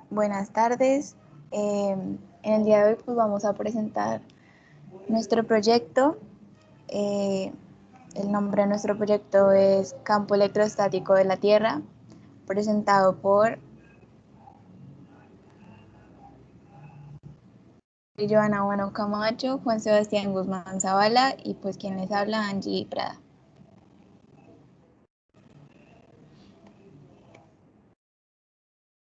Buenas tardes. En el día de hoy pues vamos a presentar nuestro proyecto. El nombre de nuestro proyecto es Campo Electrostático de la Tierra, presentado por Joana Bueno Camacho, Juan Sebastián Guzmán Zavala y pues quien les habla, Angie Prada.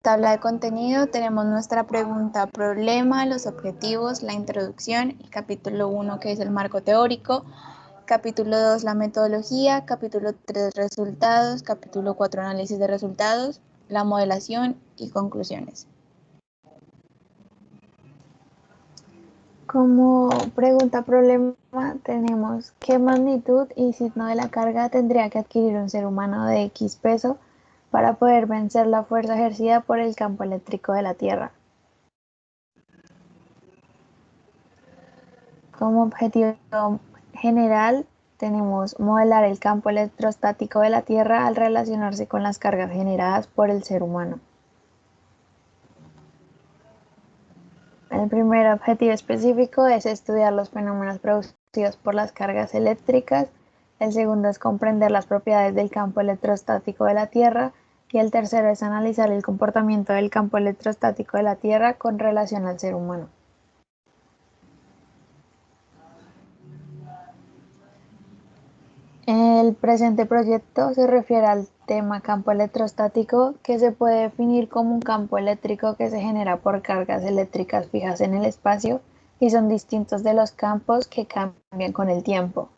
Tabla de contenido, tenemos nuestra pregunta problema, los objetivos, la introducción, el capítulo 1 que es el marco teórico, capítulo 2 la metodología, capítulo 3 resultados, capítulo 4 análisis de resultados, la modelación y conclusiones. Como pregunta problema tenemos ¿qué magnitud y signo de la carga tendría que adquirir un ser humano de X peso para poder vencer la fuerza ejercida por el campo eléctrico de la Tierra? Como objetivo general tenemos modelar el campo electrostático de la Tierra al relacionarse con las cargas generadas por el ser humano. El primer objetivo específico es estudiar los fenómenos producidos por las cargas eléctricas, el segundo es comprender las propiedades del campo electrostático de la Tierra y el tercero es analizar el comportamiento del campo electrostático de la Tierra con relación al ser humano. El presente proyecto se refiere al tema campo electrostático, que se puede definir como un campo eléctrico que se genera por cargas eléctricas fijas en el espacio y son distintos de los campos que cambian con el tiempo.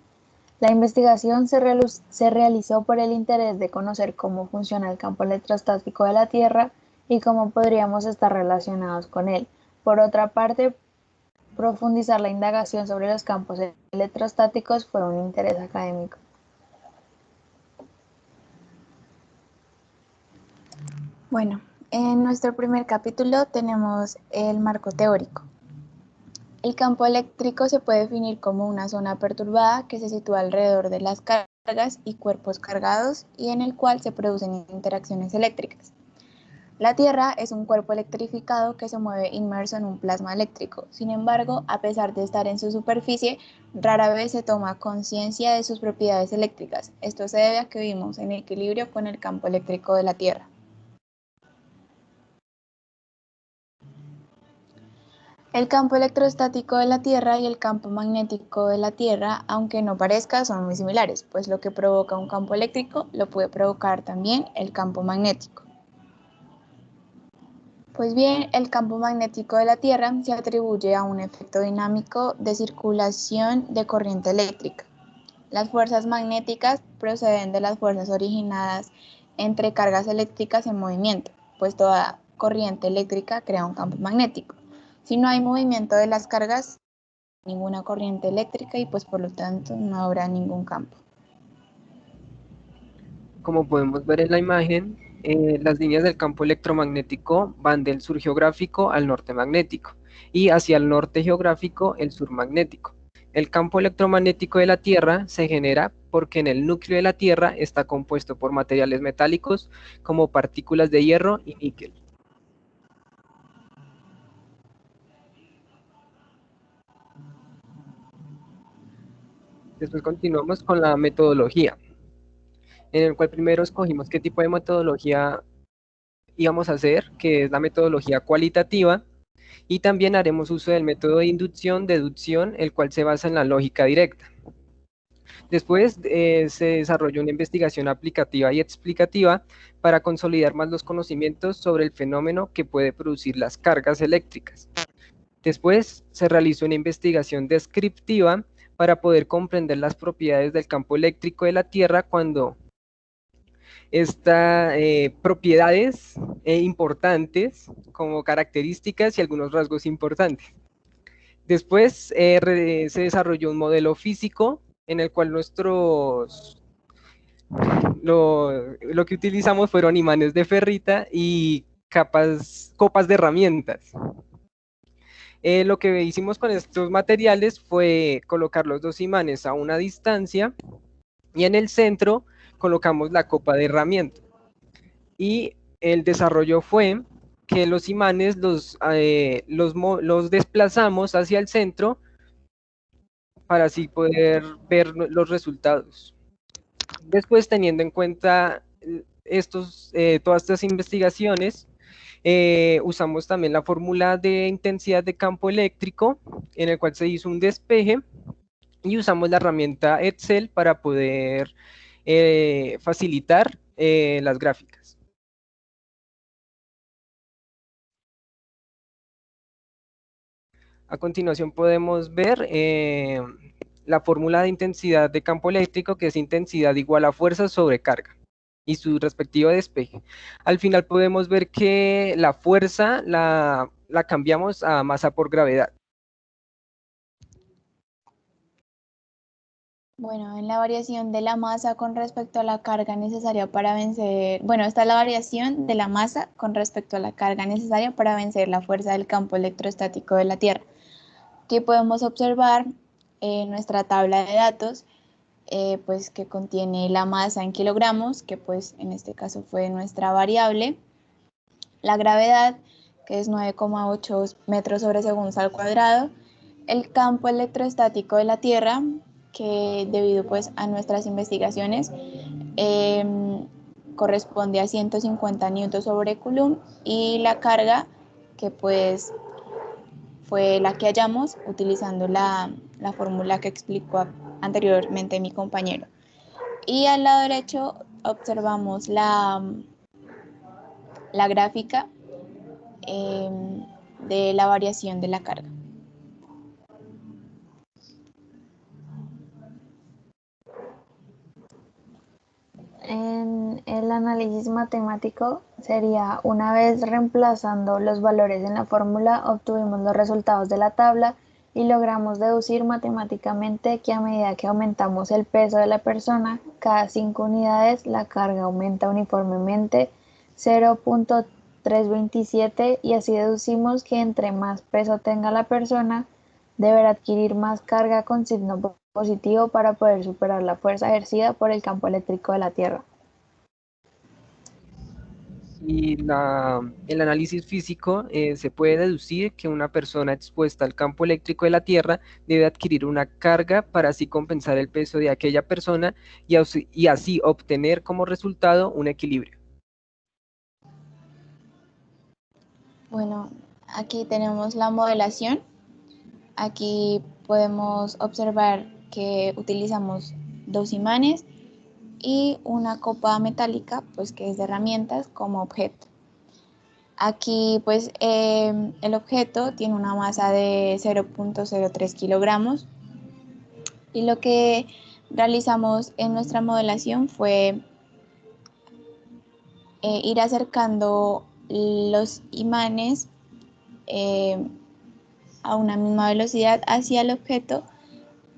La investigación se realizó por el interés de conocer cómo funciona el campo electrostático de la Tierra y cómo podríamos estar relacionados con él. Por otra parte, profundizar la indagación sobre los campos electrostáticos fue un interés académico. Bueno, en nuestro primer capítulo tenemos el marco teórico. El campo eléctrico se puede definir como una zona perturbada que se sitúa alrededor de las cargas y cuerpos cargados y en el cual se producen interacciones eléctricas. La Tierra es un cuerpo electrificado que se mueve inmerso en un plasma eléctrico. Sin embargo, a pesar de estar en su superficie, rara vez se toma conciencia de sus propiedades eléctricas. Esto se debe a que vivimos en equilibrio con el campo eléctrico de la Tierra. El campo electrostático de la Tierra y el campo magnético de la Tierra, aunque no parezca, son muy similares, pues lo que provoca un campo eléctrico lo puede provocar también el campo magnético. Pues bien, el campo magnético de la Tierra se atribuye a un efecto dinámico de circulación de corriente eléctrica. Las fuerzas magnéticas proceden de las fuerzas originadas entre cargas eléctricas en movimiento, pues toda corriente eléctrica crea un campo magnético. Si no hay movimiento de las cargas, ninguna corriente eléctrica y pues por lo tanto no habrá ningún campo. Como podemos ver en la imagen, las líneas del campo electromagnético van del sur geográfico al norte magnético y hacia el norte geográfico el sur magnético. El campo electromagnético de la Tierra se genera porque en el núcleo de la Tierra está compuesto por materiales metálicos como partículas de hierro y níquel. Después continuamos con la metodología, en el cual primero escogimos qué tipo de metodología íbamos a hacer, que es la metodología cualitativa, y también haremos uso del método de inducción-deducción, el cual se basa en la lógica directa. Después se desarrolló una investigación aplicativa y explicativa para consolidar más los conocimientos sobre el fenómeno que puede producir las cargas eléctricas. Después se realizó una investigación descriptiva para poder comprender las propiedades del campo eléctrico de la Tierra cuando estas propiedades importantes como características y algunos rasgos importantes. Después se desarrolló un modelo físico en el cual lo que utilizamos fueron imanes de ferrita y copas de herramientas. Lo que hicimos con estos materiales fue colocar los dos imanes a una distancia y en el centro colocamos la copa de herramienta. Y el desarrollo fue que los imanes los desplazamos hacia el centro para así poder ver los resultados. Después, teniendo en cuenta todas estas investigaciones, usamos también la fórmula de intensidad de campo eléctrico, en el cual se hizo un despeje, y usamos la herramienta Excel para poder facilitar las gráficas. A continuación podemos ver la fórmula de intensidad de campo eléctrico, que es intensidad igual a fuerza sobre carga y su respectivo despeje. Al final podemos ver que la fuerza la cambiamos a masa por gravedad. Bueno, en la variación de la masa con respecto a la carga necesaria para vencer, bueno, esta es la variación de la masa con respecto a la carga necesaria para vencer la fuerza del campo electrostático de la Tierra. Aquí podemos observar nuestra tabla de datos, pues que contiene la masa en kilogramos, que pues en este caso fue nuestra variable, la gravedad, que es 9,8 metros sobre segundos al cuadrado, el campo electrostático de la Tierra, que debido pues a nuestras investigaciones corresponde a 150 newtons sobre coulomb, y la carga, que pues fue la que hallamos utilizando la fórmula que explicó anteriormente mi compañero. Y al lado derecho observamos la gráfica de la variación de la carga. En el análisis matemático sería, una vez reemplazando los valores en la fórmula, obtuvimos los resultados de la tabla y logramos deducir matemáticamente que a medida que aumentamos el peso de la persona, cada 5 unidades la carga aumenta uniformemente 0,327, y así deducimos que entre más peso tenga la persona, deberá adquirir más carga con signo positivo para poder superar la fuerza ejercida por el campo eléctrico de la Tierra. Y el análisis físico se puede deducir que una persona expuesta al campo eléctrico de la Tierra debe adquirir una carga para así compensar el peso de aquella persona y así obtener como resultado un equilibrio. Bueno, aquí tenemos la modelación. Aquí podemos observar que utilizamos dos imanes y una copa metálica, pues que es de herramientas, como objeto. Aquí pues el objeto tiene una masa de 0,03 kilogramos, y lo que realizamos en nuestra modelación fue ir acercando los imanes eh, a una misma velocidad hacia el objeto,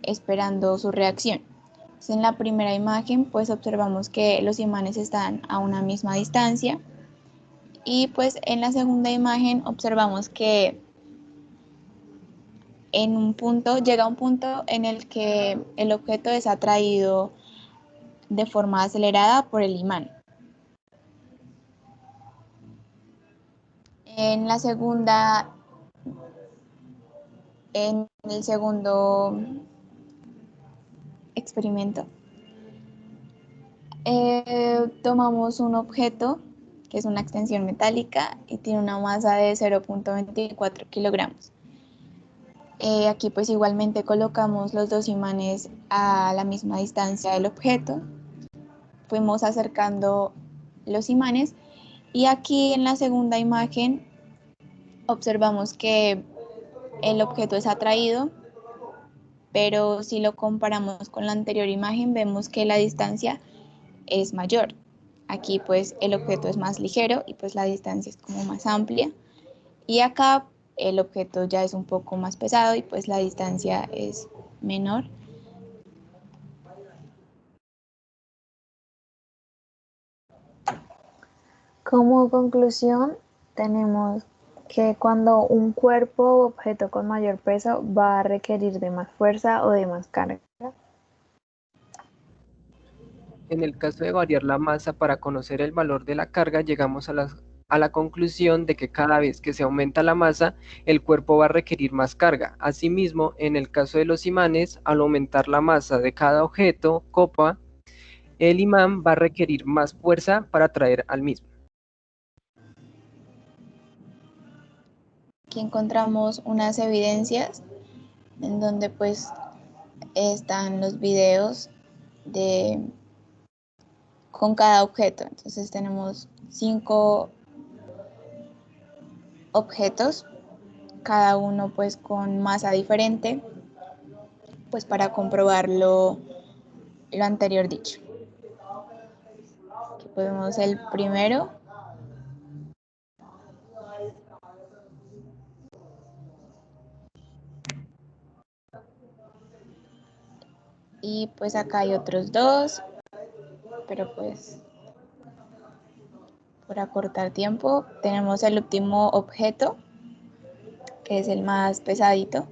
esperando su reacción. Entonces, en la primera imagen pues observamos que los imanes están a una misma distancia, y pues en la segunda imagen observamos que llega un punto en el que el objeto es atraído de forma acelerada por el imán. En la segunda, en el segundo experimento, tomamos un objeto que es una extensión metálica y tiene una masa de 0,24 kilogramos. Aquí pues igualmente colocamos los dos imanes a la misma distancia del objeto, fuimos acercando los imanes, y aquí en la segunda imagen observamos que el objeto es atraído, pero si lo comparamos con la anterior imagen vemos que la distancia es mayor. Aquí pues el objeto es más ligero y pues la distancia es como más amplia, y acá el objeto ya es un poco más pesado y pues la distancia es menor. Como conclusión, tenemos que cuando un cuerpo o objeto con mayor peso va a requerir de más fuerza o de más carga. En el caso de variar la masa para conocer el valor de la carga, llegamos a la conclusión de que cada vez que se aumenta la masa, el cuerpo va a requerir más carga. Asimismo, en el caso de los imanes, al aumentar la masa de cada objeto, copa, el imán va a requerir más fuerza para atraer al mismo. Aquí encontramos unas evidencias en donde pues están los videos con cada objeto. Entonces tenemos 5 objetos, cada uno pues con masa diferente, pues para comprobar lo anterior dicho. Aquí podemos el primero. Y pues acá hay otros 2, pero pues por acortar tiempo tenemos el último objeto, que es el más pesadito.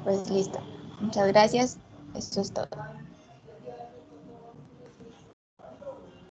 Pues listo. Muchas gracias. Esto es todo.